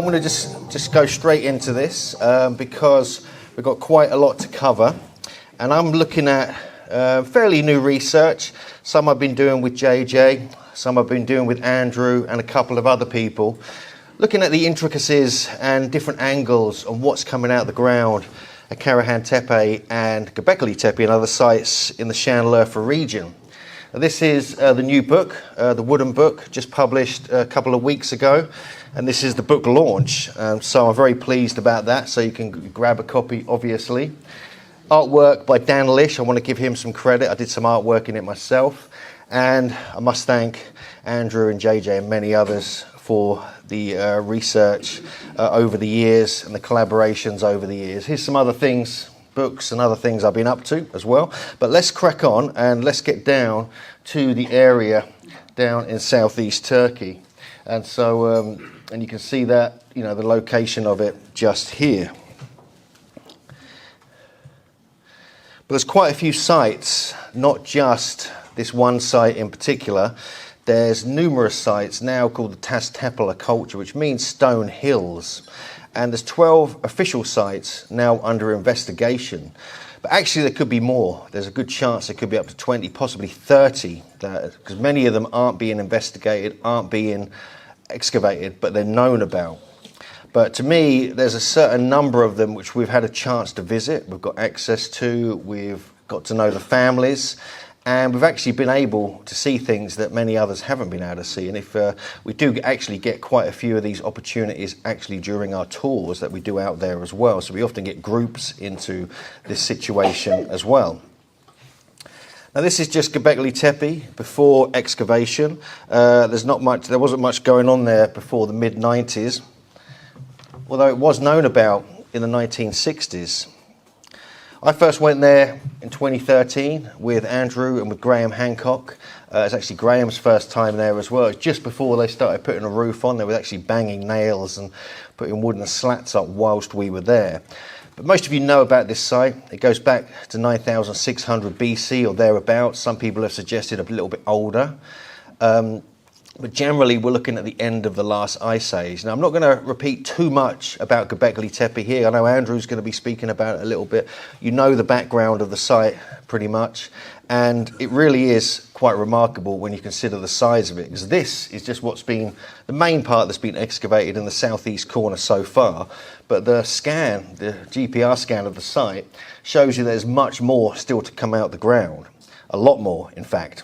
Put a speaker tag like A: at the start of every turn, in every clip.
A: going to just go straight into this because we've got quite a lot to cover, and I'm looking at fairly new research. Some I've been doing with JJ, some I've been doing with Andrew and a couple of other people, looking at the intricacies and different angles on what's coming out of the ground at Karahan Tepe and Göbekli Tepe and other sites in the Şanlıurfa region. This is the new book, the wooden book, just published a couple of weeks ago, and this is the book launch, so I'm very pleased about that, so you can grab a copy, obviously. Artwork by Dan Lish, I want to give him some credit, I did some artwork in it myself, and I must thank Andrew and JJ and many others for the research over the years and the collaborations over the years. Here's some other things, books and other things I've been up to as well. But let's crack on and let's get down to the area down in southeast Turkey. And so, and you can see that, you know, the location of it just here. But there's quite a few sites, not just this one site in particular. There's numerous sites now called the Tas Tepeler culture, which means stone hills. And there's 12 official sites now under investigation. But actually there could be more. There's a good chance there could be up to 20, possibly 30, because many of them aren't being investigated, aren't being excavated, but they're known about. But to me, there's a certain number of them which we've had a chance to visit, we've got access to, we've got to know the families, and we've actually been able to see things that many others haven't been able to see. And if we do actually get quite a few of these opportunities actually during our tours that we do out there as well. So we often get groups into this situation as well. Now this is just Göbekli Tepe before excavation. There wasn't much going on there before the mid-90s, although it was known about in the 1960s. I first went there in 2013 with Andrew and with Graham Hancock. It's actually Graham's first time there as well. It's just before they started putting a roof on. They were actually banging nails and putting wooden slats up whilst we were there. But most of you know about this site. It goes back to 9600 BC or thereabouts. Some people have suggested a little bit older. But generally, we're looking at the end of the last ice age. Now, I'm not going to repeat too much about Göbekli Tepe here. I know Andrew's going to be speaking about it a little bit. You know the background of the site pretty much. And it really is quite remarkable when you consider the size of it, because this is just what's been the main part that's been excavated in the southeast corner so far. But the scan, the GPR scan of the site, shows you there's much more still to come out the ground. A lot more, in fact.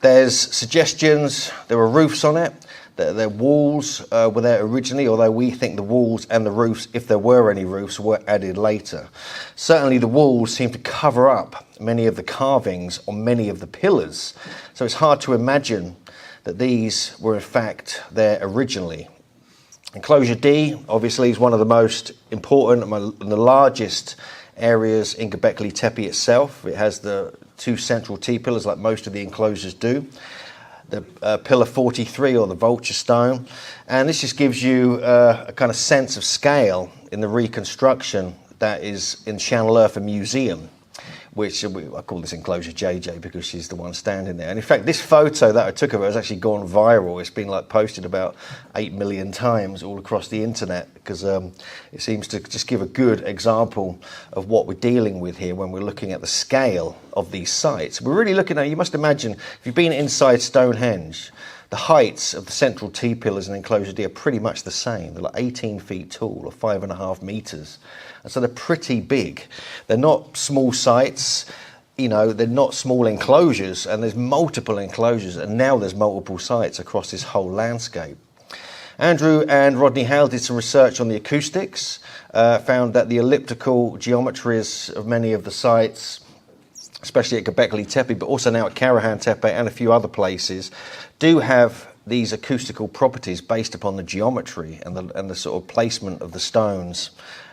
A: There's suggestions, there were roofs on it, their walls were there originally, although we think the walls and the roofs, if there were any roofs, were added later. Certainly the walls seem to cover up many of the carvings on many of the pillars, so it's hard to imagine that these were in fact there originally. Enclosure D obviously is one of the most important and the largest areas in Göbekli Tepe itself. It has the two central T-pillars like most of the enclosures do. The pillar 43 or the vulture stone. And this just gives you a kind of sense of scale in the reconstruction that is in Şanlıurfa Museum, which I call this enclosure JJ because she's the one standing there. And in fact, this photo that I took of her has actually gone viral. It's been like posted about 8 million times all across the internet because it seems to just give a good example of what we're dealing with here when we're looking at the scale of these sites. We're really looking at, you must imagine, if you've been inside Stonehenge, the heights of the central T-pillars and enclosure D are pretty much the same. They're like 18 feet tall or 5.5 meters. And so they're pretty big. They're not small sites, you know, they're not small enclosures, and there's multiple enclosures, and now there's multiple sites across this whole landscape. Andrew and Rodney Hale did some research on the acoustics, found that the elliptical geometries of many of the sites, especially at Göbekli Tepe, but also now at Karahan Tepe and a few other places, do have these acoustical properties based upon the geometry and the sort of placement of the stones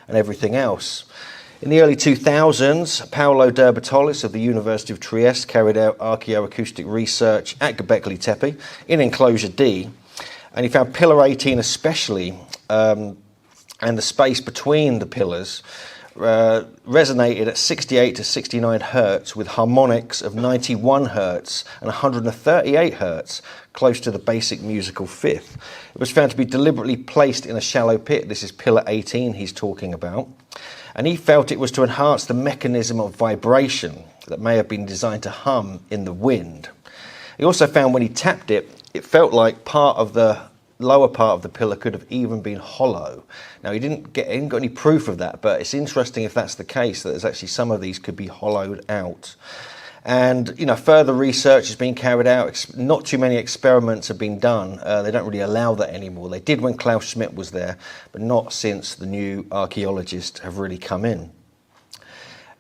A: and everything else. In the early 2000s, Paolo de Bertolis of the University of Trieste carried out archaeoacoustic research at Göbekli Tepe in enclosure D, and he found pillar 18 especially, and the space between the pillars resonated at 68 to 69 hertz with harmonics of 91 hertz and 138 hertz, close to the basic musical fifth. It was found to be deliberately placed in a shallow pit. This is pillar 18 he's talking about. And he felt it was to enhance the mechanism of vibration that may have been designed to hum in the wind. He also found when he tapped it, it felt like part of the lower part of the pillar could have even been hollow. Now, he didn't got any proof of that, but it's interesting if that's the case, that there's actually some of these could be hollowed out. And, you know, further research has been carried out. Not too many experiments have been done. They don't really allow that anymore. They did when Klaus Schmidt was there, but not since the new archaeologists have really come in.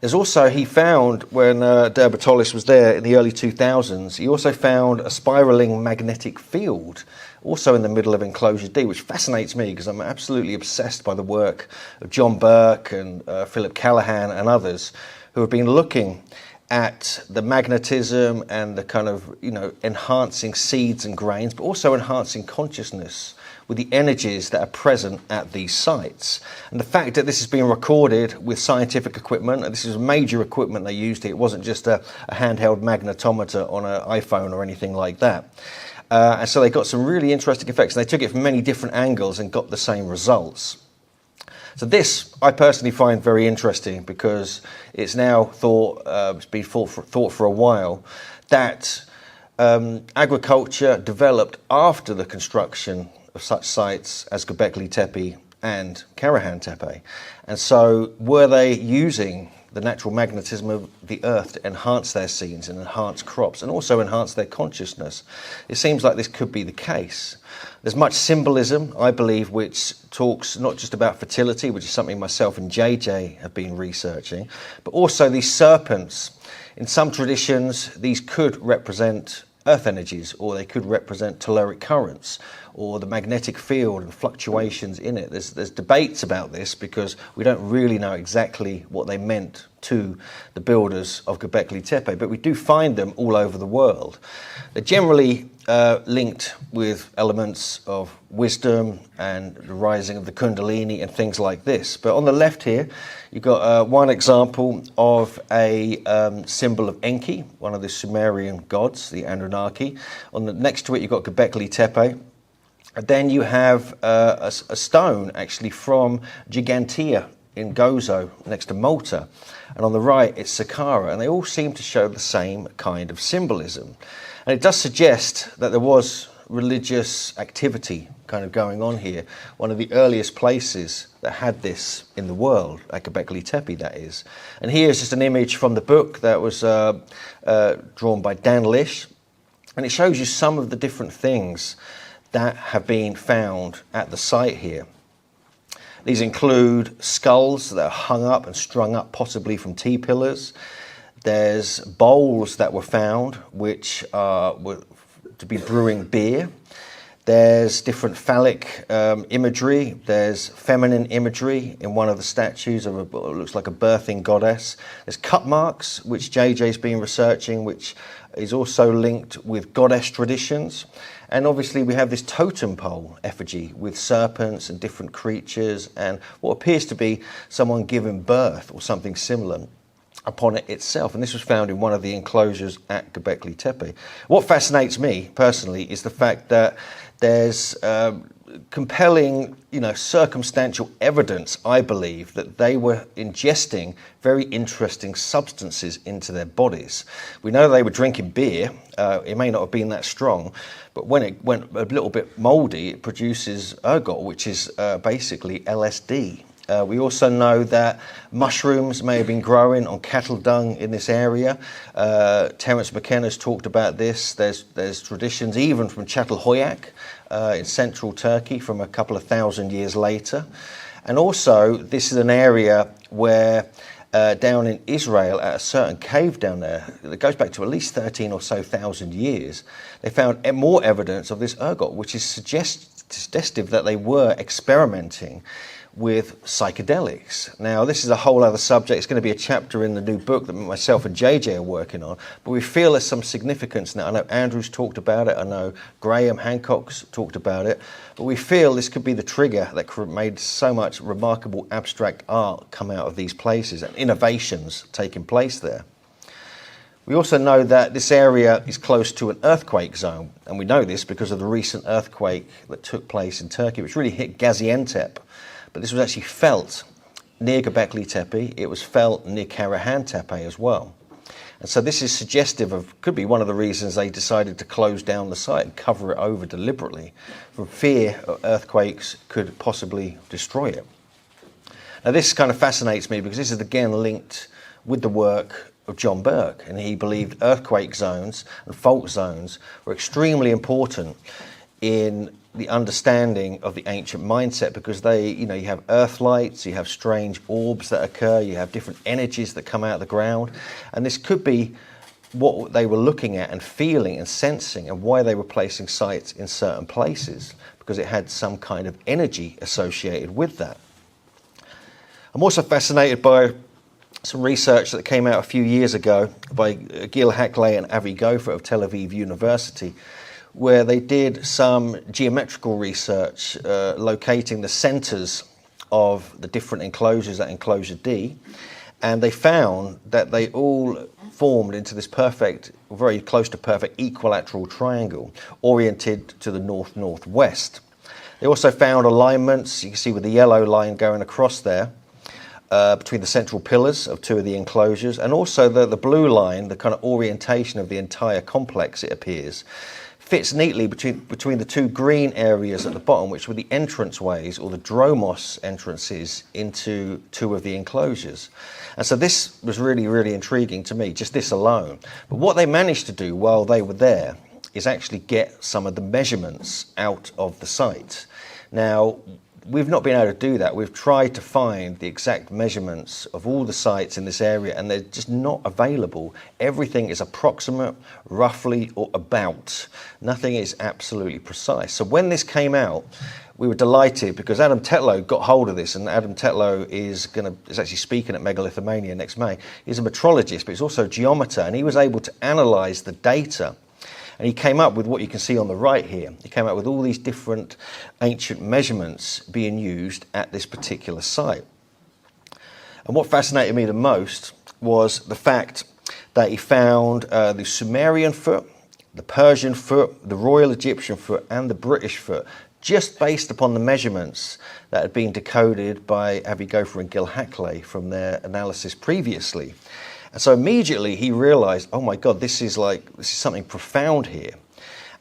A: There's also, he found, when de Bertollis was there in the early 2000s, he also found a spiralling magnetic field, also in the middle of Enclosure D, which fascinates me because I'm absolutely obsessed by the work of John Burke and Philip Karahan and others who have been looking at the magnetism and the kind of, you know, enhancing seeds and grains, but also enhancing consciousness with the energies that are present at these sites. And the fact that this has been recorded with scientific equipment, and this is major equipment they used here, it wasn't just a handheld magnetometer on an iPhone or anything like that. And so they got some really interesting effects. And they took it from many different angles and got the same results. So this, I personally find very interesting because it's now thought, it's been thought for a while, that agriculture developed after the construction of such sites as Göbekli Tepe and Karahan Tepe. And so were they using the natural magnetism of the earth to enhance their scenes and enhance crops and also enhance their consciousness? It seems like this could be the case. There's much symbolism, I believe, which talks not just about fertility, which is something myself and JJ have been researching, but also these serpents. In some traditions, these could represent earth energies, or they could represent telluric currents, or the magnetic field and fluctuations in it. There's debates about this because we don't really know exactly what they meant to the builders of Göbekli Tepe, but we do find them all over the world. They're generally linked with elements of wisdom and the rising of the Kundalini and things like this. But on the left here, you've got one example of a symbol of Enki, one of the Sumerian gods, the Anunnaki. Next to it, you've got Göbekli Tepe. And then you have a stone, actually, from Gigantea in Gozo, next to Malta. And on the right, it's Saqqara. And they all seem to show the same kind of symbolism. And it does suggest that there was religious activity kind of going on here. One of the earliest places that had this in the world, like Göbekli Tepe, that is. And here's just an image from the book that was drawn by Dan Lish. And it shows you some of the different things that have been found at the site here. These include skulls that are hung up and strung up, possibly from T-pillars. There's bowls that were found, which were to be brewing beer. There's different phallic imagery. There's feminine imagery in one of the statues of what looks like a birthing goddess. There's cut marks, which JJ's been researching, which is also linked with goddess traditions. And obviously we have this totem pole effigy with serpents and different creatures and what appears to be someone giving birth or something similar upon it itself. And this was found in one of the enclosures at Göbekli Tepe. What fascinates me personally is the fact that there's compelling, circumstantial evidence, I believe, that they were ingesting very interesting substances into their bodies. We know they were drinking beer. It may not have been that strong, but when it went a little bit mouldy, it produces ergot, which is basically LSD. We also know that mushrooms may have been growing on cattle dung in this area. Terence McKenna's talked about this. There's traditions even from Çatalhöyük in central Turkey from a couple of thousand years later. And also, this is an area where down in Israel, at a certain cave down there, that goes back to at least 13 or so thousand years, they found more evidence of this ergot, which is suggestive that they were experimenting with psychedelics. Now, this is a whole other subject. It's going to be a chapter in the new book that myself and JJ are working on, but we feel there's some significance now. I know Andrew's talked about it, I know Graham Hancock's talked about it, but we feel this could be the trigger that made so much remarkable abstract art come out of these places and innovations taking place there. We also know that this area is close to an earthquake zone, and we know this because of the recent earthquake that took place in Turkey, which really hit Gaziantep. But this was actually felt near Göbekli Tepe. It was felt near Karahan Tepe as well. And so this is suggestive of, could be one of the reasons they decided to close down the site and cover it over deliberately, from fear earthquakes could possibly destroy it. Now this kind of fascinates me because this is again linked with the work of John Burke, and he believed earthquake zones and fault zones were extremely important in the understanding of the ancient mindset, because they, you have earth lights, you have strange orbs that occur, you have different energies that come out of the ground, and this could be what they were looking at and feeling and sensing, and why they were placing sites in certain places, because it had some kind of energy associated with that. I'm also fascinated by some research that came out a few years ago by Gil Hackley and Avi Gopher of Tel Aviv University, where they did some geometrical research locating the centers of the different enclosures at enclosure D, and they found that they all formed into this perfect, very close to perfect equilateral triangle oriented to the north-northwest. They also found alignments, you can see with the yellow line going across there, between the central pillars of two of the enclosures, and also the blue line, the kind of orientation of the entire complex, it appears, fits neatly between the two green areas at the bottom, which were the entranceways or the dromos entrances into two of the enclosures. And so this was really, really intriguing to me, just this alone. But what they managed to do while they were there is actually get some of the measurements out of the site. Now, we've not been able to do that. We've tried to find the exact measurements of all the sites in this area, and they're just not available. Everything is approximate, roughly, or about. Nothing is absolutely precise. So when this came out, we were delighted because Adam Tetlow got hold of this, and Adam Tetlow is actually speaking at Megalithomania next May. He's a metrologist, but he's also a geometer, and he was able to analyse the data. And he came up with what you can see on the right here. He came up with all these different ancient measurements being used at this particular site. And what fascinated me the most was the fact that he found the Sumerian foot, the Persian foot, the Royal Egyptian foot, and the British foot, just based upon the measurements that had been decoded by Avi Gopher and Gil Hackley from their analysis previously. And so immediately he realized, oh my God, this is something profound here.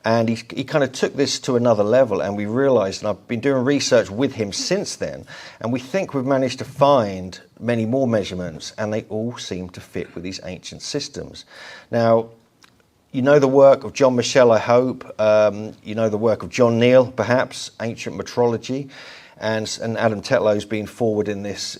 A: And he kind of took this to another level, and we realized, and I've been doing research with him since then, and we think we've managed to find many more measurements, and they all seem to fit with these ancient systems. Now, you know the work of John Michel, I hope. You know the work of John Neal, perhaps, ancient metrology. And Adam Tetlow's been forward in this,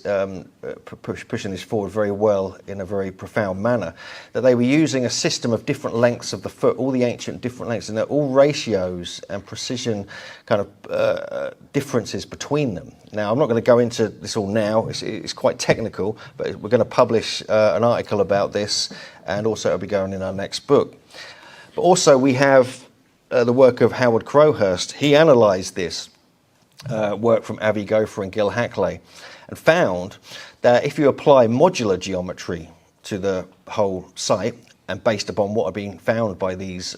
A: pushing this forward very well in a very profound manner, that they were using a system of different lengths of the foot, all the ancient different lengths, and they're all ratios and precision kind of differences between them. Now, I'm not going to go into this all now, it's quite technical, but we're going to publish an article about this, and also it'll be going in our next book. But also we have the work of Howard Crowhurst. He analysed this work from Avi Gopher and Gil Hackley, and found that if you apply modular geometry to the whole site, and based upon what had been found by these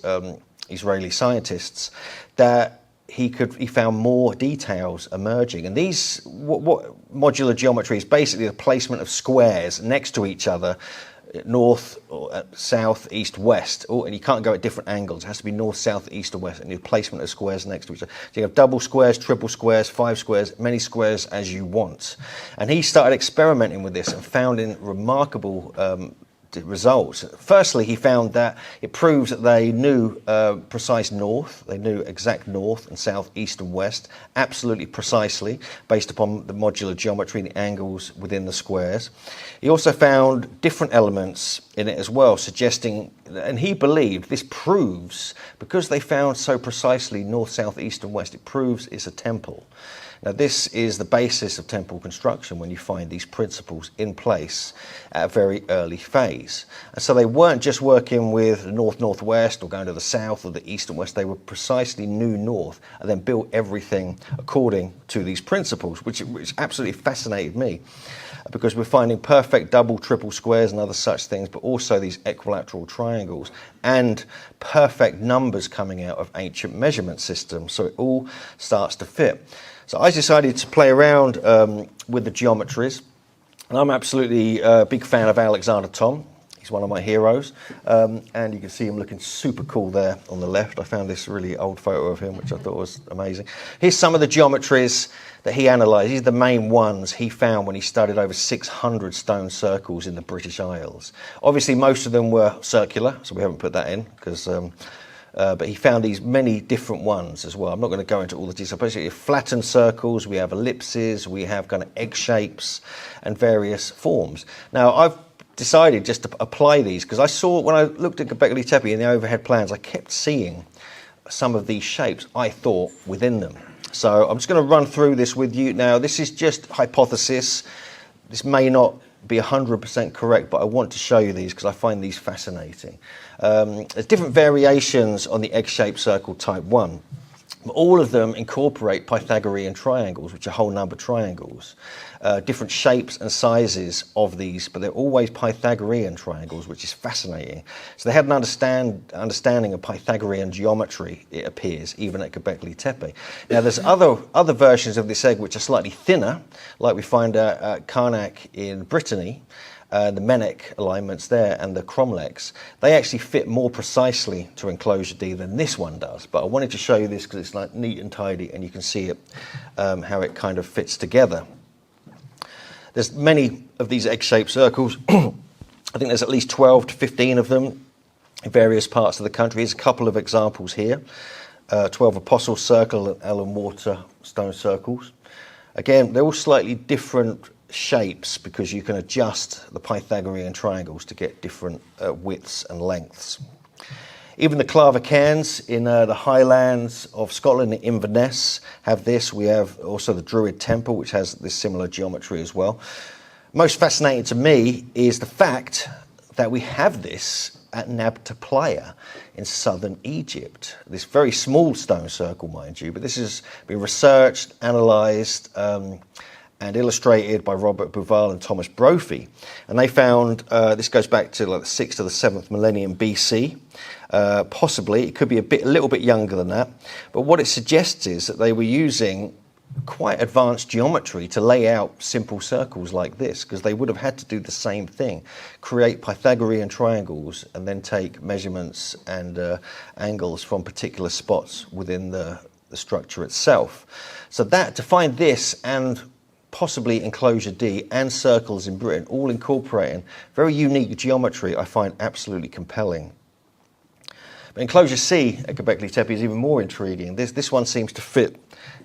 A: Israeli scientists, that he found more details emerging. And what modular geometry is basically the placement of squares next to each other, north, or south, east, west, and you can't go at different angles. It has to be north, south, east, or west, and your placement of squares next to each other. So you have double squares, triple squares, 5 squares, many squares as you want. And he started experimenting with this and found in remarkable results. Firstly, he found that it proves that they knew precise north, they knew exact north and south, east and west, absolutely precisely, based upon the modular geometry and the angles within the squares. He also found different elements in it as well, suggesting, and he believed this proves, because they found so precisely north, south, east and west, it proves it's a temple. Now this is the basis of temple construction, when you find these principles in place at a very early phase. And so they weren't just working with the north-northwest or going to the south or the east and west, they were precisely new north and then built everything according to these principles, which absolutely fascinated me, because we're finding perfect double, triple squares and other such things, but also these equilateral triangles and perfect numbers coming out of ancient measurement systems. So it all starts to fit. So I decided to play around with the geometries, and I'm absolutely a big fan of Alexander Thom. He's one of my heroes, and you can see him looking super cool there on the left. I found this really old photo of him, which I thought was amazing. Here's some of the geometries that he analysed. These are the main ones he found when he studied over 600 stone circles in the British Isles. Obviously, most of them were circular, so we haven't put that in, because but he found these many different ones as well. I'm not going to go into all the details. Basically, flattened circles, we have ellipses, we have kind of egg shapes and various forms. Now, I've decided just to apply these because I saw, when I looked at Göbekli Tepe in the overhead plans, I kept seeing some of these shapes, I thought, within them. So I'm just going to run through this with you. Now, this is just hypothesis. This may not be 100% correct, but I want to show you these because I find these fascinating. There's different variations on the egg-shaped circle type 1. All of them incorporate Pythagorean triangles, which are whole number triangles. Different shapes and sizes of these, but they're always Pythagorean triangles, which is fascinating. So they had an understanding of Pythagorean geometry, it appears, even at Göbekli Tepe. Now there's other versions of this egg which are slightly thinner, like we find at Karnak in Brittany. The Menec alignments there and the cromlechs, they actually fit more precisely to enclosure D than this one does. But I wanted to show you this because it's like neat and tidy, and you can see it, how it kind of fits together. There's many of these egg-shaped circles. I think there's at least 12 to 15 of them in various parts of the country. Here's a couple of examples here. 12 apostle circle and alum water stone circles. Again, they're all slightly different shapes because you can adjust the Pythagorean triangles to get different widths and lengths. Even the Claver-Cairns in the highlands of Scotland, in Inverness, have this. We have also the Druid Temple, which has this similar geometry as well. Most fascinating to me is the fact that we have this at Nabta Playa in southern Egypt. This very small stone circle, mind you, but this has been researched, analysed, and illustrated by Robert Bouval and Thomas Brophy. And they found, this goes back to like the 6th to the 7th millennium BC, possibly. It could be a little bit younger than that. But what it suggests is that they were using quite advanced geometry to lay out simple circles like this, because they would have had to do the same thing, create Pythagorean triangles and then take measurements and angles from particular spots within the structure itself. So that, to find this and possibly enclosure D and circles in Britain, all incorporating very unique geometry, I find absolutely compelling. But enclosure C at Göbekli Tepe is even more intriguing. This one seems to fit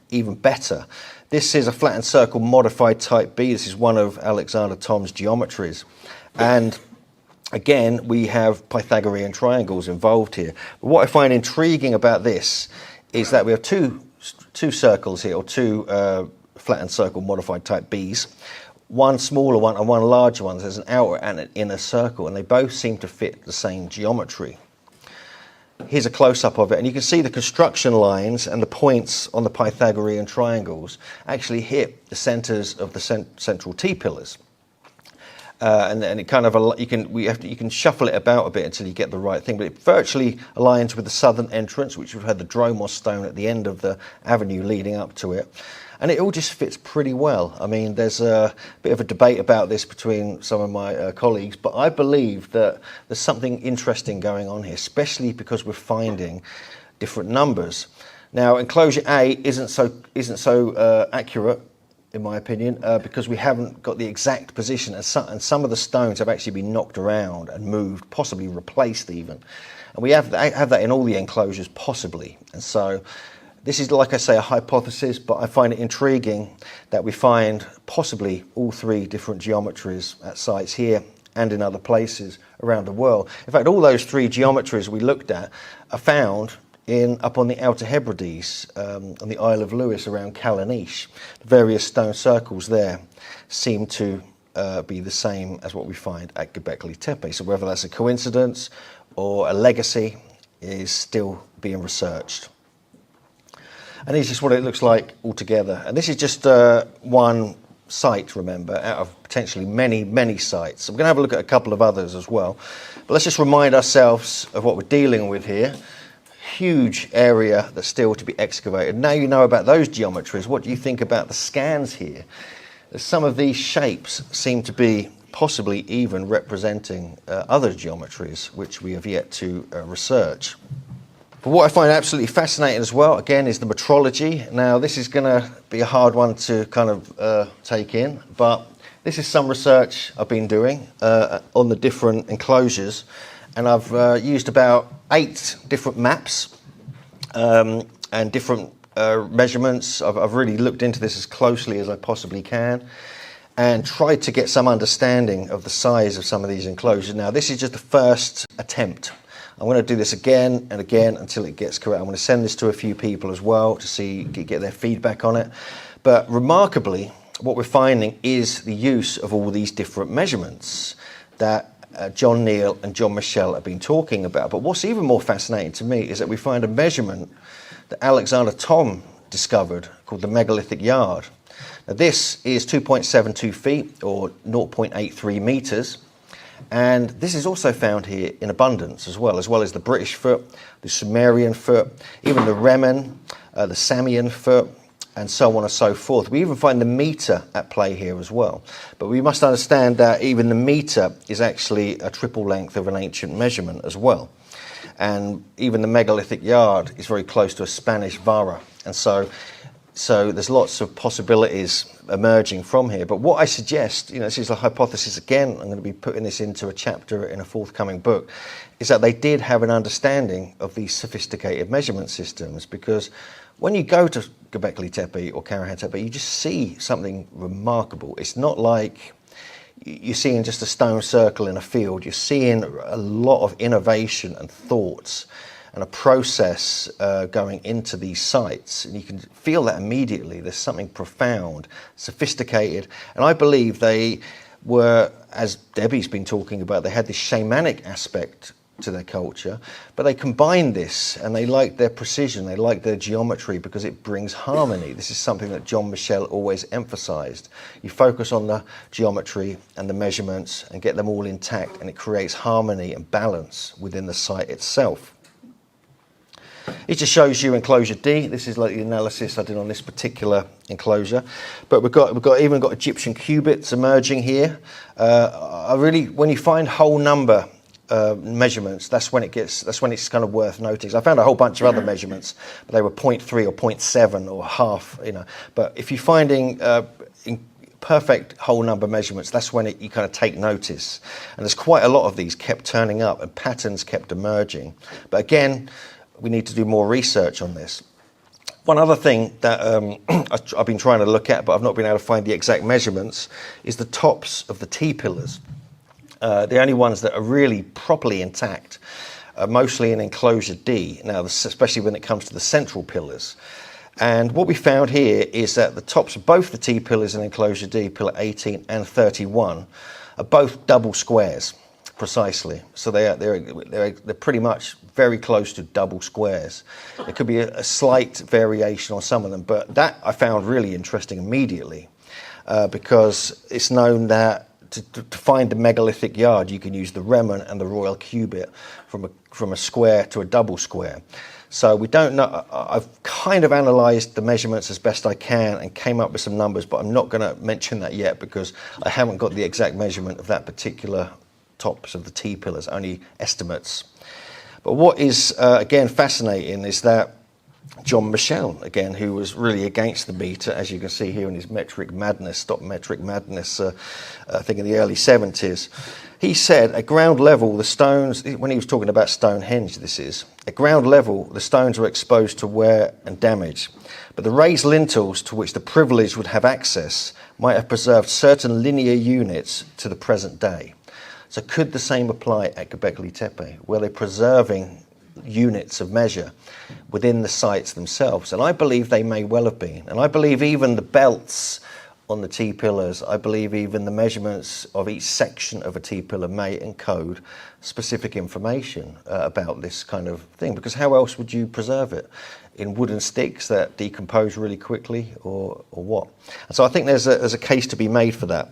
A: even better. This is a flattened circle modified type B. This is one of Alexander Thom's geometries. And again, we have Pythagorean triangles involved here. But what I find intriguing about this is that we have two circles here, or two flattened circle modified type Bs, one smaller one and one larger one. There's an outer and an inner circle, and they both seem to fit the same geometry. Here's a close-up of it, and you can see the construction lines and the points on the Pythagorean triangles actually hit the centres of the central T-pillars. And it kind of, you can shuffle it about a bit until you get the right thing, but it virtually aligns with the southern entrance, which we've had the Dromos stone at the end of the avenue leading up to it. And it all just fits pretty well. I mean, there's a bit of a debate about this between some of my colleagues, but I believe that there's something interesting going on here, especially because we're finding different numbers. Now, enclosure A isn't so accurate, in my opinion, because we haven't got the exact position, and some of the stones have actually been knocked around and moved, possibly replaced even. And we have that in all the enclosures, possibly. And so this is, like I say, a hypothesis, but I find it intriguing that we find possibly all three different geometries at sites here and in other places around the world. In fact, all those three geometries we looked at are found up on the Outer Hebrides, on the Isle of Lewis around Callanish. The various stone circles there seem to be the same as what we find at Göbekli Tepe. So whether that's a coincidence or a legacy is still being researched. And this is what it looks like altogether. And this is just one site, remember, out of potentially many, many sites. I'm going to have a look at a couple of others as well. But let's just remind ourselves of what we're dealing with here. Huge area that's still to be excavated. Now you know about those geometries. What do you think about the scans here? Some of these shapes seem to be possibly even representing other geometries which we have yet to research. But what I find absolutely fascinating as well, again, is the metrology. Now, this is going to be a hard one to kind of take in, but this is some research I've been doing on the different enclosures, and I've used about 8 different maps and different measurements. I've really looked into this as closely as I possibly can and tried to get some understanding of the size of some of these enclosures. Now, this is just the first attempt. I'm going to do this again and again until it gets correct. I'm going to send this to a few people as well to get their feedback on it. But remarkably, what we're finding is the use of all these different measurements that John Neal and John Michel have been talking about. But what's even more fascinating to me is that we find a measurement that Alexander Thom discovered called the megalithic yard. Now, this is 2.72 feet or 0.83 meters. And this is also found here in abundance as well as the British foot, the Sumerian foot, even the Remen, the Samian foot, and so on and so forth. We even find the meter at play here as well. But we must understand that even the meter is actually a triple length of an ancient measurement as well. And even the megalithic yard is very close to a Spanish vara. And so there's lots of possibilities emerging from here. But what I suggest, this is a hypothesis again, I'm going to be putting this into a chapter in a forthcoming book, is that they did have an understanding of these sophisticated measurement systems, because when you go to Göbekli Tepe or Karahan Tepe, you just see something remarkable. It's not like you're seeing just a stone circle in a field. You're seeing a lot of innovation and thoughts and a process going into these sites, and you can feel that immediately. There's something profound, sophisticated, and I believe they were, as Debbie's been talking about, they had this shamanic aspect to their culture, but they combined this, and they liked their precision, they liked their geometry because it brings harmony. This is something that John Michel always emphasized. You focus on the geometry and the measurements and get them all intact, and it creates harmony and balance within the site itself. It just shows you enclosure D. This is like the analysis I did on this particular enclosure. But we've even got Egyptian cubits emerging here. When you find whole number measurements, that's when it's kind of worth noting. I found a whole bunch of other measurements, but they were 0.3 or 0.7 or half. But if you're finding perfect whole number measurements, that's when you kind of take notice. And there's quite a lot of these kept turning up, and patterns kept emerging. But again, we need to do more research on this. One other thing that I've been trying to look at, but I've not been able to find the exact measurements, is the tops of the T-pillars. The only ones that are really properly intact are mostly in enclosure D, now especially when it comes to the central pillars. And what we found here is that the tops of both the T-pillars in enclosure D, pillar 18 and 31, are both double squares. Precisely. So they're pretty much very close to double squares. There could be a slight variation on some of them, but that I found really interesting immediately because it's known that to find the megalithic yard, you can use the Remen and the royal cubit from a square to a double square. So we don't know. I've kind of analysed the measurements as best I can and came up with some numbers, but I'm not going to mention that yet because I haven't got the exact measurement of that particular tops of the T-pillars, only estimates. But what is, again, fascinating is that John Michel, again, who was really against the meter, as you can see here in his metric madness, stop metric madness, I think in the early 70s, he said at ground level, the stones, when he was talking about Stonehenge, at ground level, the stones were exposed to wear and damage. But the raised lintels to which the privileged would have access might have preserved certain linear units to the present day. So could the same apply at Göbekli Tepe? Were they preserving units of measure within the sites themselves. And I believe they may well have been. And I believe even the belts on the T-pillars, I believe even the measurements of each section of a T-pillar may encode specific information about this kind of thing, because how else would you preserve it? In wooden sticks that decompose really quickly, or what? And so I think there's a case to be made for that.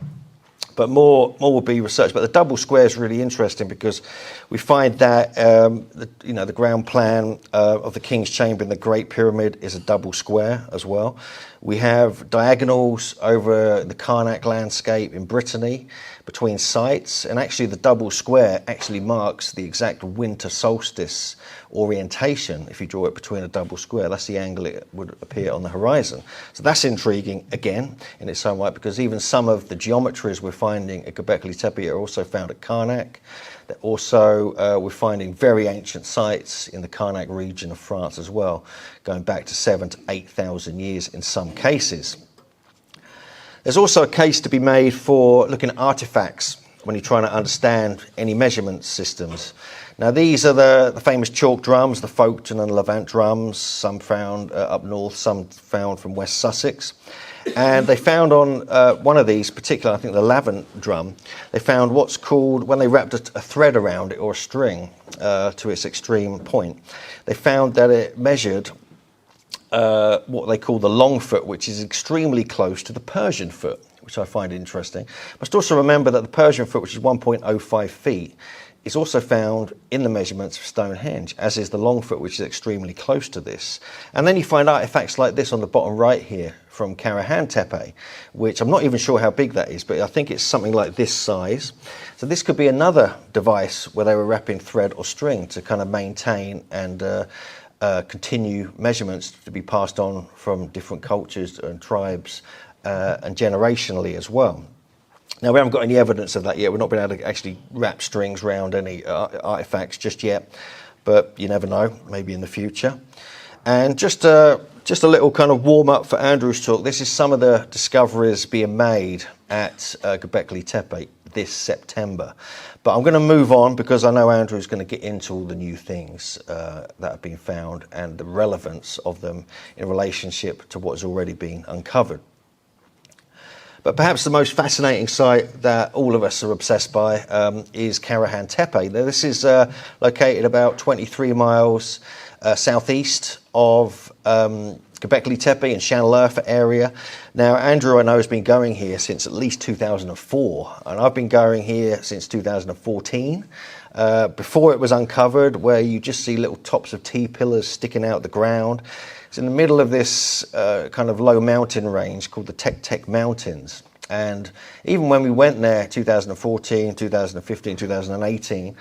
A: But more will be researched. But the double square is really interesting because we find that the ground plan of the King's Chamber in the Great Pyramid is a double square as well. We have diagonals over the Karnak landscape in Brittany between sites, and actually the double square actually marks the exact winter solstice orientation. If you draw it between a double square, that's the angle it would appear on the horizon. So that's intriguing again in its own right, because even some of the geometries we're finding at Göbekli Tepe are also found at Karnak. They're also, we're finding very ancient sites in the Karnak region of France as well, going back to 7,000 to 8,000 years in some cases. There's also a case to be made for looking at artifacts when you're trying to understand any measurement systems. Now, these are the famous chalk drums, the Folkestone and Levant drums, some found up north, some found from West Sussex. And they found on one of these, particularly I think the Levant drum, they found what's called, when they wrapped a thread around it or a string to its extreme point, they found that it measured what they call the long foot, which is extremely close to the Persian foot, which I find interesting. Must also remember that the Persian foot, which is 1.05 feet, is also found in the measurements of Stonehenge, as is the long foot, which is extremely close to this. And then you find artifacts like this on the bottom right here from Karahan Tepe, which I'm not even sure how big that is, but I think it's something like this size. So this could be another device where they were wrapping thread or string to kind of maintain and continue measurements to be passed on from different cultures and tribes and generationally as well. Now, we haven't got any evidence of that yet. We've not been able to actually wrap strings around any artifacts just yet, but you never know, maybe in the future. And just a little kind of warm-up for Andrew's talk. This is some of the discoveries being made at Göbekli Tepe this September. But I'm going to move on because I know Andrew's going to get into all the new things that have been found and the relevance of them in relationship to what has already been uncovered. But perhaps the most fascinating site that all of us are obsessed by is Karahan Tepe. Now, this is located about 23 miles southeast of Göbekli Tepe in Şanlıurfa area. Now, Andrew, I know, has been going here since at least 2004, and I've been going here since 2014. Before it was uncovered, where you just see little tops of T-pillars sticking out the ground. It's in the middle of this kind of low mountain range called the Tek Mountains. And even when we went there, 2014, 2015, 2018,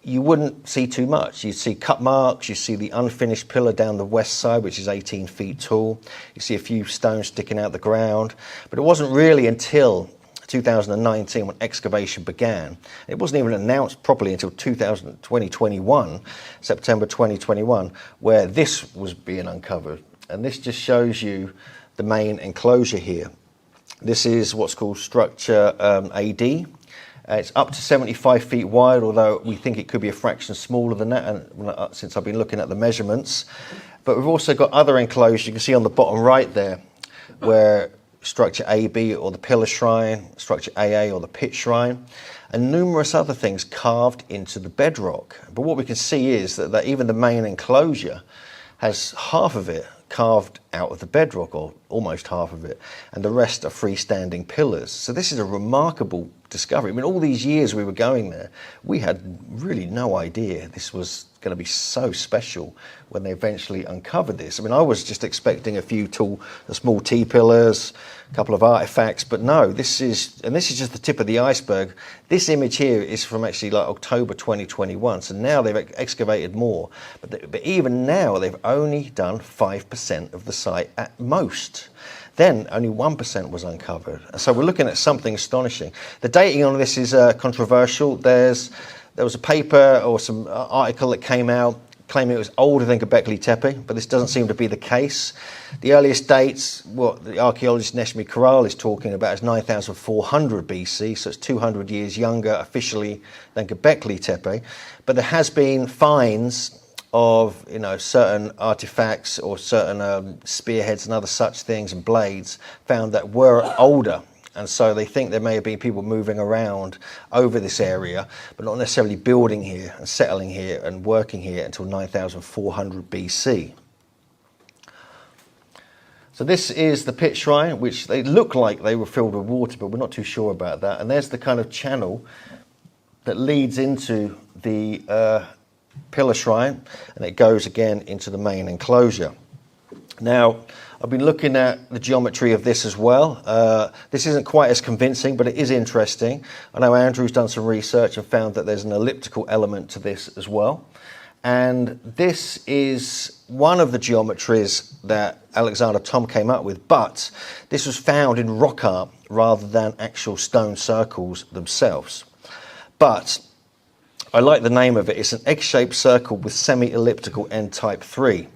A: you wouldn't see too much. You'd see cut marks, you see the unfinished pillar down the west side, which is 18 feet tall. You see a few stones sticking out the ground. But it wasn't really until 2019 when excavation began. It wasn't even announced properly until 2021, September 2021, where this was being uncovered. And this just shows you the main enclosure here. This is what's called structure AD. It's up to 75 feet wide, although we think it could be a fraction smaller than that, and since I've been looking at the measurements. But we've also got other enclosures. You can see on the bottom right there, where structure AB or the pillar shrine, structure AA or the pit shrine, and numerous other things carved into the bedrock. But what we can see is that even the main enclosure has half of it carved out of the bedrock, or almost half of it, and the rest are freestanding pillars. So this is a remarkable discovery. I mean, all these years we were going there, we had really no idea this was going to be so special when they eventually uncovered this. I mean, I was just expecting a few small T-pillars, a couple of artifacts, but no, this is just the tip of the iceberg. This image here is from actually like October 2021, so now they've excavated more. But even now, they've only done 5% of the site at most. Then only 1% was uncovered. So we're looking at something astonishing. The dating on this is controversial. There was a paper or some article that came out claiming it was older than Göbekli Tepe, but this doesn't seem to be the case. The earliest dates, what the archaeologist Neshmi Karal is talking about, is 9,400 BC, so it's 200 years younger officially than Göbekli Tepe. But there has been finds of, you know, certain artifacts or certain spearheads and other such things and blades found that were older. And so they think there may have been people moving around over this area, but not necessarily building here and settling here and working here until 9400 BC. So this is the pit shrine, which they look like they were filled with water, but we're not too sure about that. And there's the kind of channel that leads into the pillar shrine, and it goes again into the main enclosure. Now, I've been looking at the geometry of this as well. This isn't quite as convincing, but it is interesting. I know Andrew's done some research and found that there's an elliptical element to this as well. And this is one of the geometries that Alexander Thom came up with, but this was found in rock art rather than actual stone circles themselves. But I like the name of it. It's an egg-shaped circle with semi-elliptical end type 3.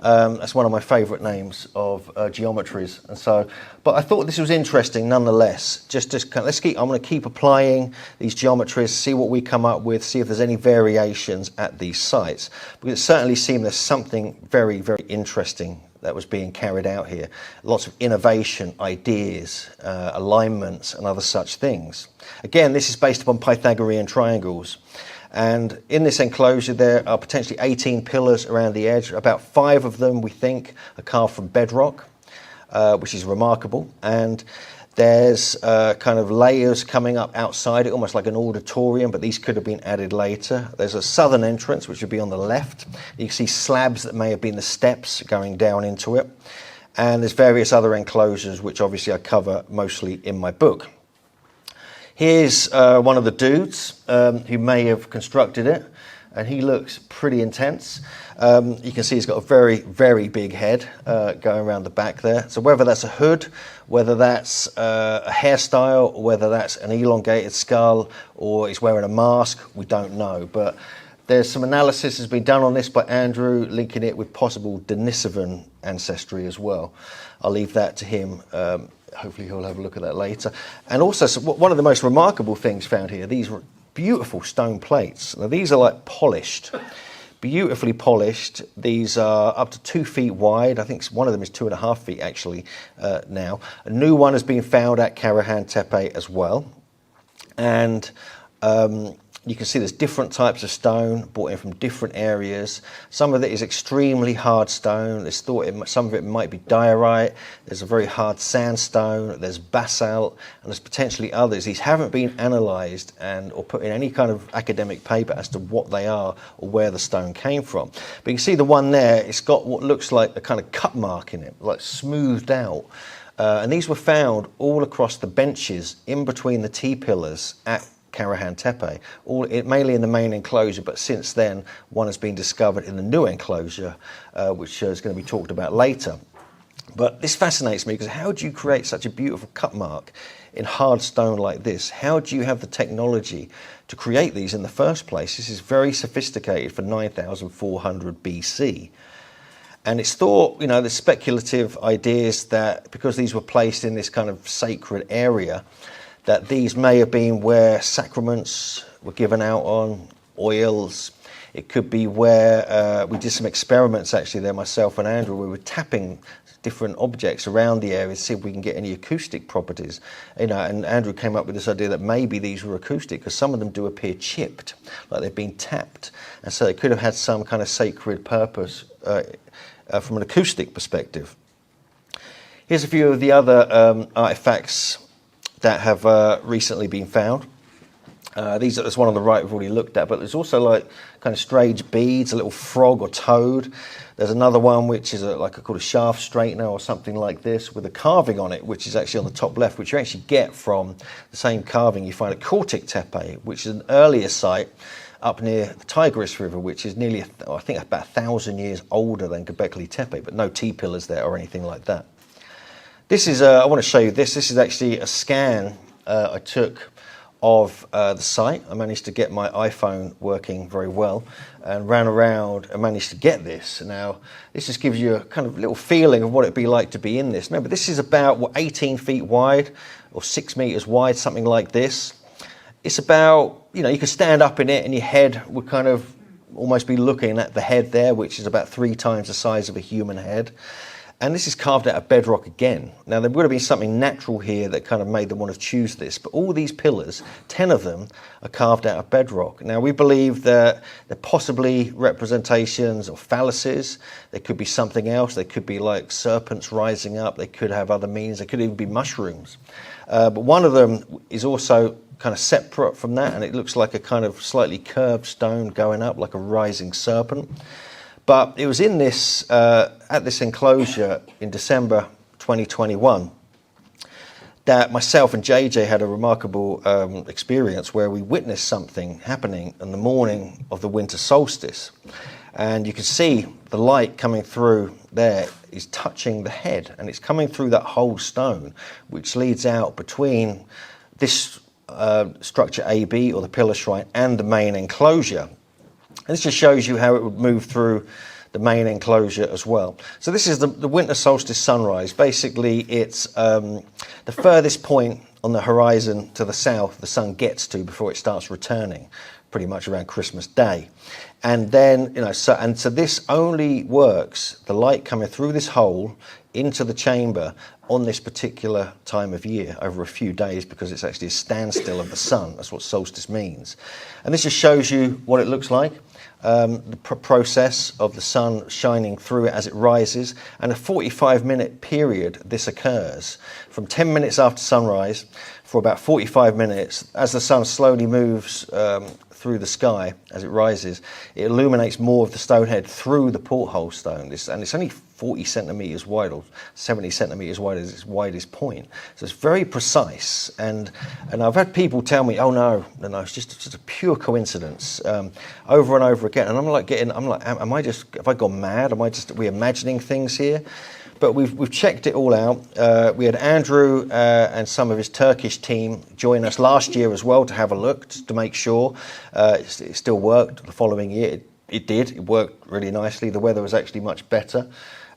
A: That's one of my favourite names of geometries, and so. But I thought this was interesting nonetheless. I'm going to keep applying these geometries, see what we come up with, see if there's any variations at these sites. Because it certainly seemed there's something very, very interesting that was being carried out here. Lots of innovation, ideas, alignments, and other such things. Again, this is based upon Pythagorean triangles. And in this enclosure there are potentially 18 pillars around the edge. About 5 of them, we think, are carved from bedrock, which is remarkable. And there's kind of layers coming up outside it, almost like an auditorium, but these could have been added later. There's a southern entrance, which would be on the left. You can see slabs that may have been the steps going down into it. And there's various other enclosures, which obviously I cover mostly in my book. Here's one of the dudes who may have constructed it, and he looks pretty intense. You can see he's got a very, very big head going around the back there. So whether that's a hood, whether that's a hairstyle, or whether that's an elongated skull, or he's wearing a mask, we don't know. But there's some analysis has been done on this by Andrew, linking it with possible Denisovan ancestry as well. I'll leave that to him. Hopefully he'll have a look at that later. And also, one of the most remarkable things found here, these beautiful stone plates. Now, these are like polished, beautifully polished. These are up to 2 feet wide. I think one of them is 2.5 feet actually now. A new one has been found at Karahan Tepe as well. And you can see there's different types of stone brought in from different areas. Some of it is extremely hard stone. There's thought some of it might be diorite. There's a very hard sandstone. There's basalt, and there's potentially others. These haven't been analysed or put in any kind of academic paper as to what they are or where the stone came from. But you can see the one there, it's got what looks like a kind of cut mark in it, like smoothed out. And these were found all across the benches in between the T-pillars at Karahan Tepe, mainly in the main enclosure, but since then one has been discovered in the new enclosure, which is going to be talked about later. But this fascinates me because how do you create such a beautiful cut mark in hard stone like this? How do you have the technology to create these in the first place? This is very sophisticated for 9400 BC. And it's thought, you know, there's speculative ideas that because these were placed in this kind of sacred area, that these may have been where sacraments were given out on, oils. It could be where we did some experiments actually there, myself and Andrew. We were tapping different objects around the area to see if we can get any acoustic properties. You know, and Andrew came up with this idea that maybe these were acoustic because some of them do appear chipped, like they've been tapped. And so it could have had some kind of sacred purpose from an acoustic perspective. Here's a few of the other artifacts that have recently been found. There's one on the right we've already looked at, but there's also like kind of strange beads, a little frog or toad. There's another one which is called a shaft straightener or something like this with a carving on it, which is actually on the top left, which you actually get from the same carving you find at Kortik Tepe, which is an earlier site up near the Tigris River, which is nearly, I think, about 1,000 years older than Göbekli Tepe, but no T-pillars there or anything like that. This is, I want to show you this. This is actually a scan I took of the site. I managed to get my iPhone working very well and ran around and managed to get this. Now, this just gives you a kind of little feeling of what it'd be like to be in this. Remember, this is about, 18 feet wide or 6 meters wide, something like this. It's about, you can stand up in it and your head would kind of almost be looking at the head there, which is about 3 times the size of a human head. And this is carved out of bedrock again. Now, there would have been something natural here that kind of made them want to choose this, but all these pillars, 10 of them, are carved out of bedrock. Now, we believe that they're possibly representations of phalluses. They could be something else. They could be like serpents rising up. They could have other meanings. They could even be mushrooms. But one of them is also kind of separate from that, and it looks like a kind of slightly curved stone going up like a rising serpent. But it was in this, at this enclosure in December 2021 that myself and JJ had a remarkable experience where we witnessed something happening on the morning of the winter solstice. And you can see the light coming through there is touching the head, and it's coming through that whole stone, which leads out between this structure AB, or the pillar shrine, and the main enclosure. And this just shows you how it would move through the main enclosure as well. So this is the winter solstice sunrise. Basically, it's the furthest point on the horizon to the south the sun gets to before it starts returning, pretty much around Christmas Day. And then, so this only works, the light coming through this hole into the chamber on this particular time of year over a few days, because it's actually a standstill of the sun. That's what solstice means. And this just shows you what it looks like. The process of the sun shining through it as it rises, and a 45-minute period this occurs from 10 minutes after sunrise for about 45 minutes as the sun slowly moves through the sky as it rises. It illuminates more of the stone head through the porthole stone, and it's only 40 centimeters wide or 70 centimeters wide as its widest point. So it's very precise. And I've had people tell me, oh no, it's just a pure coincidence, over and over again. And I'm like, have I gone mad? Are we imagining things here? But we've checked it all out. We had Andrew and some of his Turkish team join us last year as well to have a look, just to make sure it still worked the following year. It did. It worked really nicely. The weather was actually much better.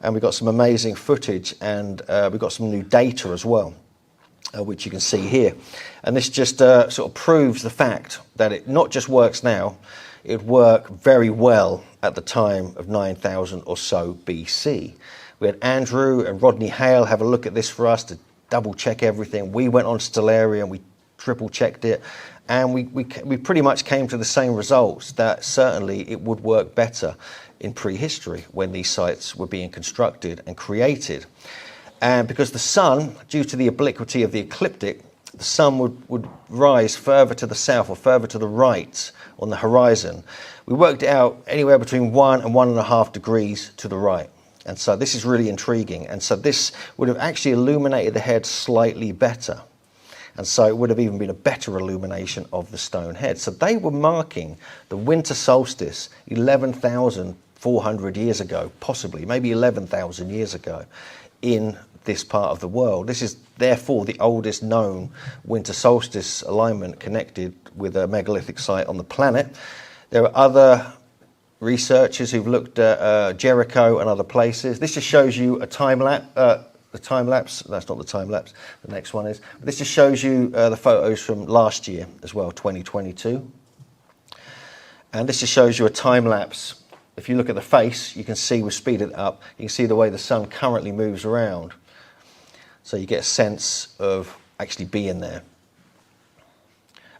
A: And we got some amazing footage, and we got some new data as well, which you can see here. And this just sort of proves the fact that it not just works now, it worked very well at the time of 9000 or so BC. We had Andrew and Rodney Hale have a look at this for us to double check everything. We went on Stellaria and we triple checked it, and we pretty much came to the same results, that certainly it would work better in prehistory when these sites were being constructed and created. And because the sun, due to the obliquity of the ecliptic, the sun would rise further to the south or further to the right on the horizon. We worked it out anywhere between 1 and 1.5 degrees to the right. And so this is really intriguing. And so this would have actually illuminated the head slightly better. And so it would have even been a better illumination of the stone head. So they were marking the winter solstice 11,400 years ago, possibly, maybe 11,000 years ago, in this part of the world. This is therefore the oldest known winter solstice alignment connected with a megalithic site on the planet. There are other researchers who've looked at Jericho and other places. This just shows you a time lapse. The time lapse, that's not the time lapse, the next one is. But this just shows you the photos from last year as well, 2022. And this just shows you a time lapse. If you look at the face, you can see we've speeded it up. You can see the way the sun currently moves around. So you get a sense of actually being there.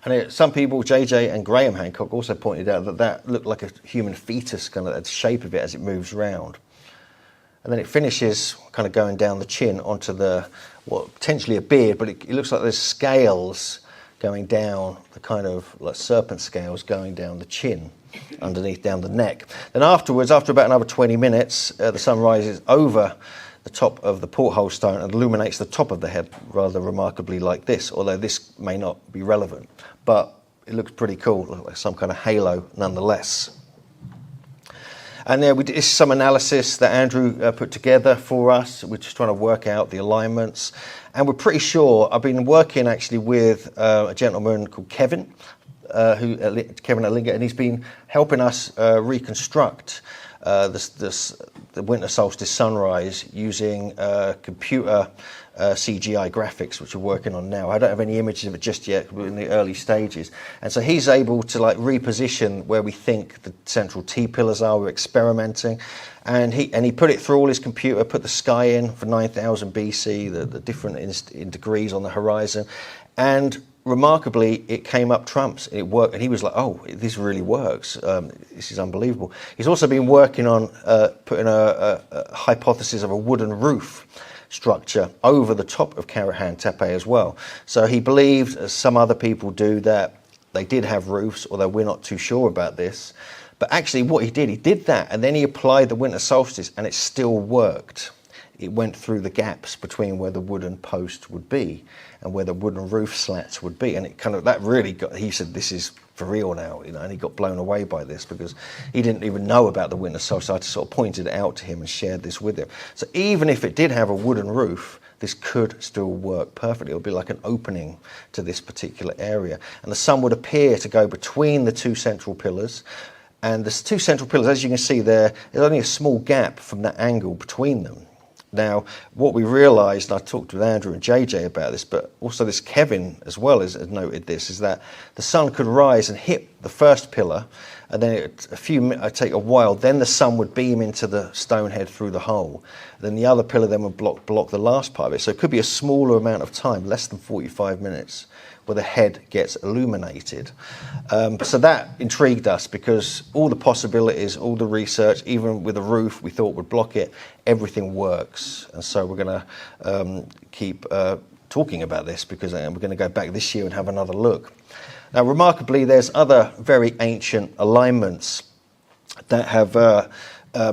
A: And some people, JJ and Graham Hancock, also pointed out that looked like a human fetus, kind of the shape of it as it moves around. And then it finishes kind of going down the chin onto potentially a beard, but it looks like there's scales going down, the kind of like serpent scales going down the chin, underneath down the neck. Then afterwards, after about another 20 minutes, the sun rises over the top of the porthole stone and illuminates the top of the head rather remarkably like this, although this may not be relevant. But it looks pretty cool, like some kind of halo nonetheless. And there we did some analysis that Andrew put together for us. We're just trying to work out the alignments. And we're pretty sure, I've been working actually with a gentleman called Kevin, Kevin Ellinger, and he's been helping us reconstruct the winter solstice sunrise using computer CGI graphics, which we're working on now. I don't have any images of it just yet. We're in the early stages, and so he's able to like reposition where we think the central T-pillars are. We're experimenting, and he put it through all his computer, put the sky in for 9000 BC, the different in degrees on the horizon, and remarkably, it came up trumps. It worked, and he was like, "Oh, this really works. This is unbelievable." He's also been working on putting a hypothesis of a wooden roof structure over the top of Karahan Tepe as well. So he believed, as some other people do, that they did have roofs, although we're not too sure about this. But actually, what he did that, and then he applied the winter solstice, and it still worked. It went through the gaps between where the wooden post would be and where the wooden roof slats would be, and it kind of that really got. He said, "This is for real now," and he got blown away by this because he didn't even know about the winter solstice. So I just sort of pointed it out to him and shared this with him. So even if it did have a wooden roof, this could still work perfectly. It would be like an opening to this particular area, and the sun would appear to go between the two central pillars. And the two central pillars, as you can see there's only a small gap from that angle between them. Now, what we realised, and I talked with Andrew and JJ about this, but also this Kevin as well has noted this, is that the sun could rise and hit the first pillar, and then it'd take a while. Then the sun would beam into the stone head through the hole. Then the other pillar then would block the last part of it. So it could be a smaller amount of time, less than 45 minutes, where the head gets illuminated. So that intrigued us because all the possibilities, all the research, even with a roof we thought would block it, everything works. And so we're going to keep talking about this because we're going to go back this year and have another look. Now, remarkably, there's other very ancient alignments that have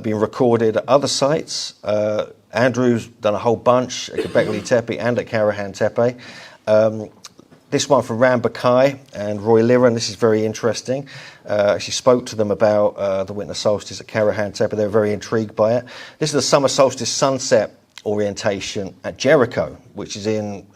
A: been recorded at other sites. Andrew's done a whole bunch at Göbekli Tepe and at Karahan Tepe. This one from Rambakai and Roy Liran. This is very interesting. She spoke to them about the winter solstice at Karahan Tepe. They were very intrigued by it. This is the summer solstice sunset orientation at Jericho, which is in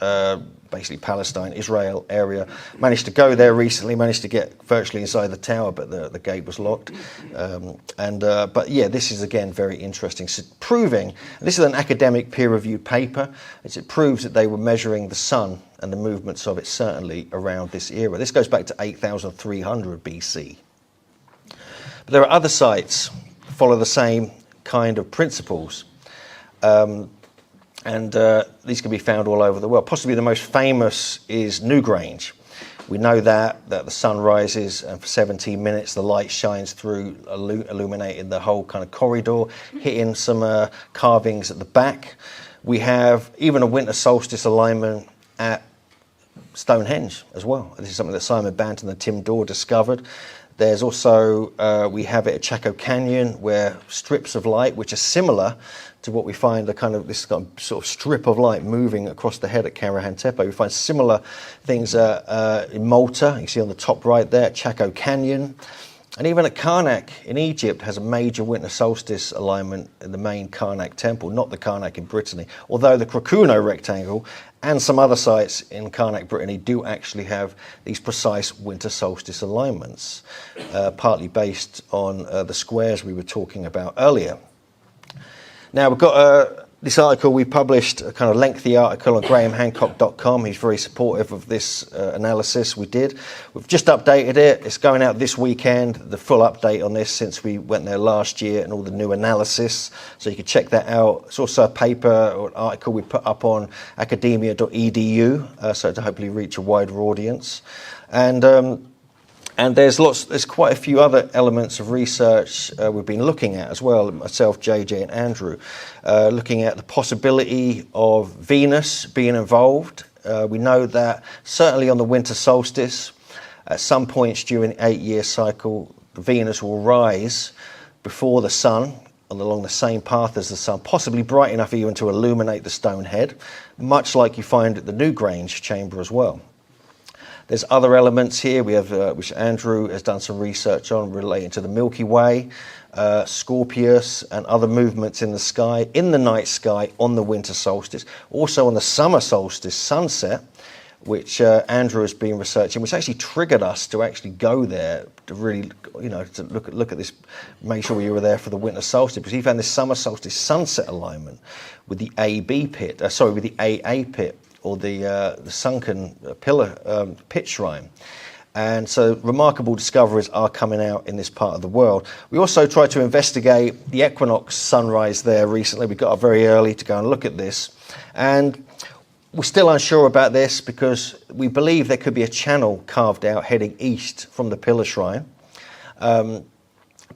A: basically Palestine, Israel area. Managed to go there recently, managed to get virtually inside the tower, but the gate was locked. But yeah, this is again very interesting. So proving, and this is an academic peer-reviewed paper, it proves that they were measuring the sun and the movements of it certainly around this era. This goes back to 8,300 BC. But there are other sites that follow the same kind of principles. These can be found all over the world. Possibly the most famous is Newgrange. We know that the sun rises and for 17 minutes the light shines through, illuminating the whole kind of corridor, hitting some carvings at the back. We have even a winter solstice alignment at Stonehenge as well. This is something that Simon Banton and Tim Dorr discovered. There's also, we have it at Chaco Canyon, where strips of light, which are similar to what we find, this kind of sort of strip of light moving across the head at Karahan Tepe. We find similar things in Malta, you can see on the top right there, at Chaco Canyon. And even at Karnak in Egypt has a major winter solstice alignment in the main Karnak temple, not the Karnak in Brittany. Although the Krakuno rectangle and some other sites in Karnak, Brittany do actually have these precise winter solstice alignments, partly based on the squares we were talking about earlier. Now we've got this article we published, a kind of lengthy article on grahamhancock.com. He's very supportive of this analysis we did. We've just updated it. It's going out this weekend, the full update on this since we went there last year and all the new analysis. So you can check that out. It's also a paper or an article we put up on academia.edu, so to hopefully reach a wider audience. And there's quite a few other elements of research we've been looking at as well, myself, JJ and Andrew, looking at the possibility of Venus being involved. We know that certainly on the winter solstice, at some points during the 8-year cycle, Venus will rise before the sun and along the same path as the sun, possibly bright enough even to illuminate the stone head, much like you find at the Newgrange chamber as well. There's other elements here we have, which Andrew has done some research on relating to the Milky Way, Scorpius, and other movements in the sky, in the night sky on the winter solstice. Also on the summer solstice sunset, which Andrew has been researching, which actually triggered us to actually go there to really, to look at this, make sure we were there for the winter solstice, because he found this summer solstice sunset alignment with the AB pit, with the AA pit, or the sunken pillar pit shrine. And so remarkable discoveries are coming out in this part of the world. We also tried to investigate the equinox sunrise there recently. We got up very early to go and look at this. And we're still unsure about this because we believe there could be a channel carved out heading east from the pillar shrine.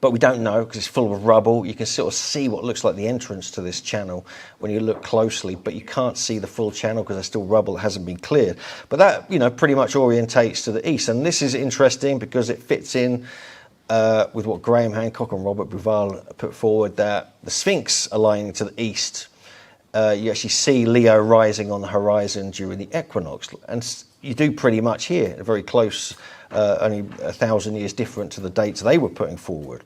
A: But we don't know because it's full of rubble. You can sort of see what looks like the entrance to this channel when you look closely, but you can't see the full channel because there's still rubble that hasn't been cleared. But that, pretty much orientates to the east. And this is interesting because it fits in with what Graham Hancock and Robert Bouval put forward, that the Sphinx aligning to the east, you actually see Leo rising on the horizon during the equinox. And you do pretty much here, very close, only 1,000 years different to the dates they were putting forward.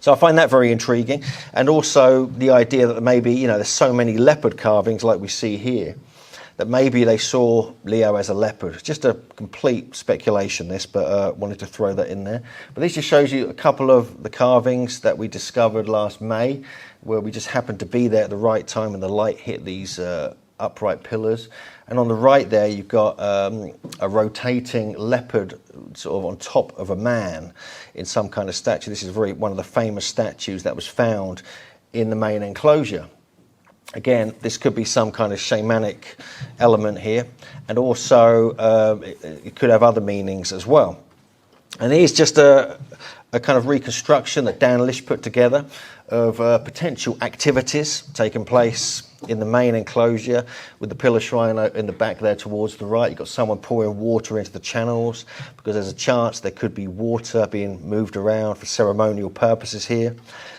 A: So I find that very intriguing. And also the idea that maybe, there's so many leopard carvings like we see here, that maybe they saw Leo as a leopard. It's just a complete speculation, this, but wanted to throw that in there. But this just shows you a couple of the carvings that we discovered last May, where we just happened to be there at the right time and the light hit these upright pillars. And on the right there, you've got a rotating leopard sort of on top of a man in some kind of statue. This is one of the famous statues that was found in the main enclosure. Again, this could be some kind of shamanic element here, and also it could have other meanings as well. And here's just a kind of reconstruction that Dan Lish put together of potential activities taking place in the main enclosure, with the pillar shrine in the back there towards the right. You've got someone pouring water into the channels because there's a chance there could be water being moved around for ceremonial purposes here.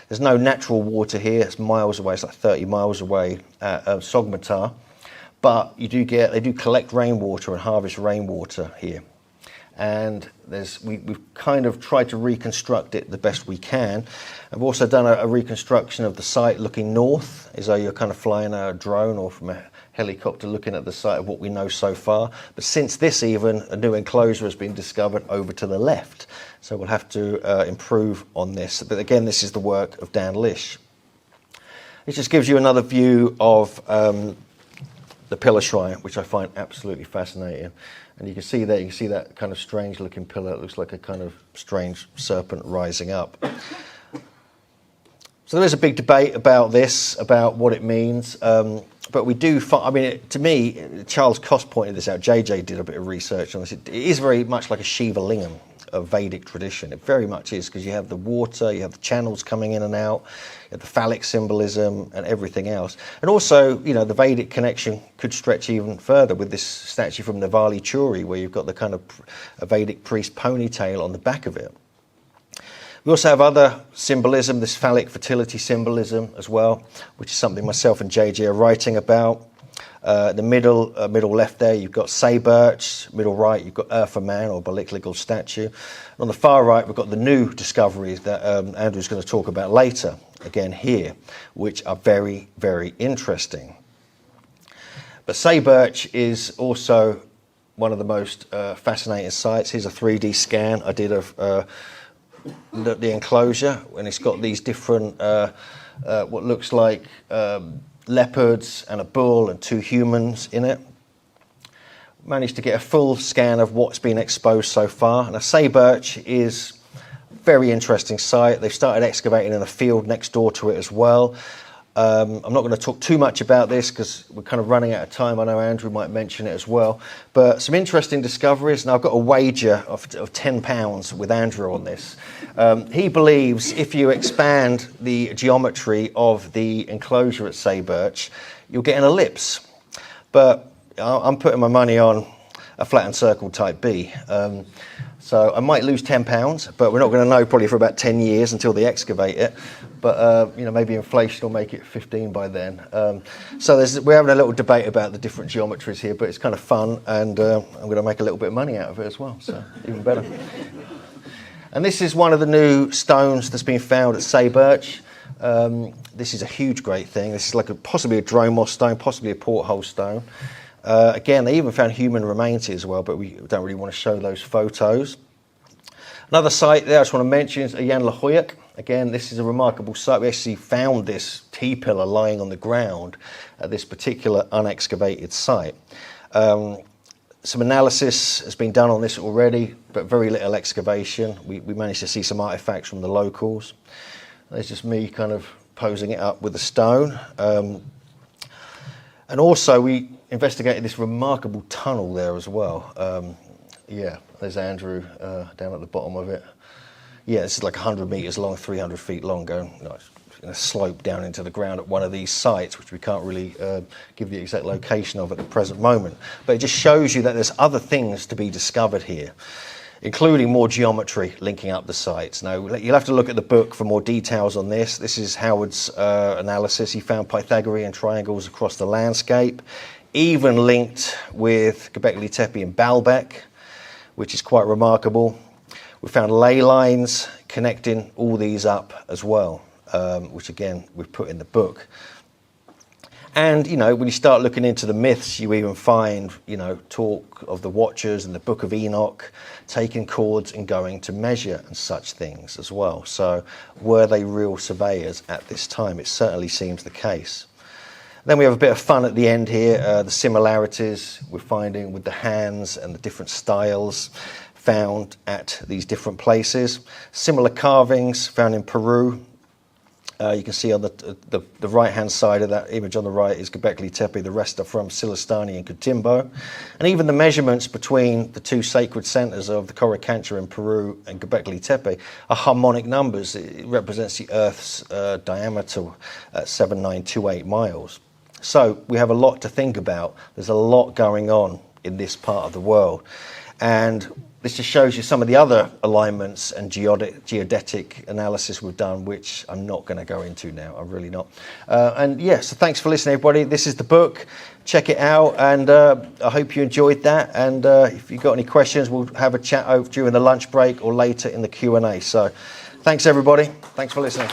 A: There's no natural water here. It's miles away. It's like 30 miles away at Sogmatar. But they do collect rainwater and harvest rainwater here. And we've kind of tried to reconstruct it the best we can. I've also done a reconstruction of the site looking north, as though you're kind of flying a drone or from a helicopter looking at the site of what we know so far. But since this even, a new enclosure has been discovered over to the left. So we'll have to improve on this. But again, this is the work of Dan Lish. It just gives you another view of the pillar shrine, which I find absolutely fascinating. And you can see that kind of strange looking pillar. It looks like a kind of strange serpent rising up. So there is a big debate about this, about what it means. But we do find, to me, Charles Koss pointed this out. JJ did a bit of research on this. It is very much like a Shiva lingam of Vedic tradition. It very much is, because you have the water, you have the channels coming in and out, you have the phallic symbolism and everything else. And also, the Vedic connection could stretch even further with this statue from Navali Churi, where you've got the kind of a Vedic priest ponytail on the back of it. We also have other symbolism, this phallic fertility symbolism as well, which is something myself and JJ are writing about. The middle left there, you've got Say Birch. Middle right, you've got Eartha Man, or Balikligal statue. And on the far right, we've got the new discoveries that Andrew's going to talk about later, again here, which are very, very interesting. But Say Birch is also one of the most fascinating sites. Here's a 3D scan I did of the enclosure, and it's got these different, what looks like leopards and a bull and two humans in it. Managed to get a full scan of what's been exposed so far. And I say Birch is a very interesting site. They've started excavating in a field next door to it as well. I'm not going to talk too much about this because we're kind of running out of time. I know Andrew might mention it as well. But some interesting discoveries. Now, I've got a wager of £10 with Andrew on this. He believes if you expand the geometry of the enclosure at Say Birch, you'll get an ellipse. But I'm putting my money on a flattened circle type B. So I might lose £10, but we're not going to know probably for about 10 years until they excavate it. But maybe inflation will make it 15 by then. So we're having a little debate about the different geometries here, but it's kind of fun, and I'm going to make a little bit of money out of it as well. So even better. And this is one of the new stones that's been found at Say Birch. This is a huge, great thing. This is like possibly a dromos stone, possibly a porthole stone. Again, they even found human remains here as well, but we don't really want to show those photos. Another site there I just want to mention is Jan Lahoyuk. Again, this is a remarkable site. We actually found this T-pillar lying on the ground at this particular unexcavated site. Some analysis has been done on this already, but very little excavation. We managed to see some artifacts from the locals. There's just me kind of posing it up with a stone. And also we investigated this remarkable tunnel there as well. Yeah, there's Andrew down at the bottom of it. Yeah, this is like 100 metres long, 300 feet long, going in a slope down into the ground at one of these sites, which we can't really give the exact location of at the present moment. But it just shows you that there's other things to be discovered here, including more geometry linking up the sites. Now, you'll have to look at the book for more details on this. This is Howard's analysis. He found Pythagorean triangles across the landscape, even linked with Göbekli Tepe and Baalbek, which is quite remarkable. We found ley lines connecting all these up as well, which again we've put in the book. And when you start looking into the myths, you even find talk of the Watchers and the Book of Enoch taking cords and going to measure and such things as well. So were they real surveyors at this time? It certainly seems the case. Then we have a bit of fun at the end here, the similarities we're finding with the hands and the different styles found at these different places. Similar carvings found in Peru. You can see on the right-hand side of that image on the right is Göbekli Tepe. The rest are from Silistani and Cotimbo. And even the measurements between the two sacred centres of the Coricancha in Peru and Göbekli Tepe are harmonic numbers. It represents the Earth's diameter at 7,928 miles. So we have a lot to think about. There's a lot going on in this part of the world. And this just shows you some of the other alignments and geodetic analysis we've done, which I'm not going to go into now. I'm really not. So thanks for listening, everybody. This is the book. Check it out, and I hope you enjoyed that. And if you've got any questions, we'll have a chat over during the lunch break or later in the Q&A. So thanks, everybody. Thanks for listening.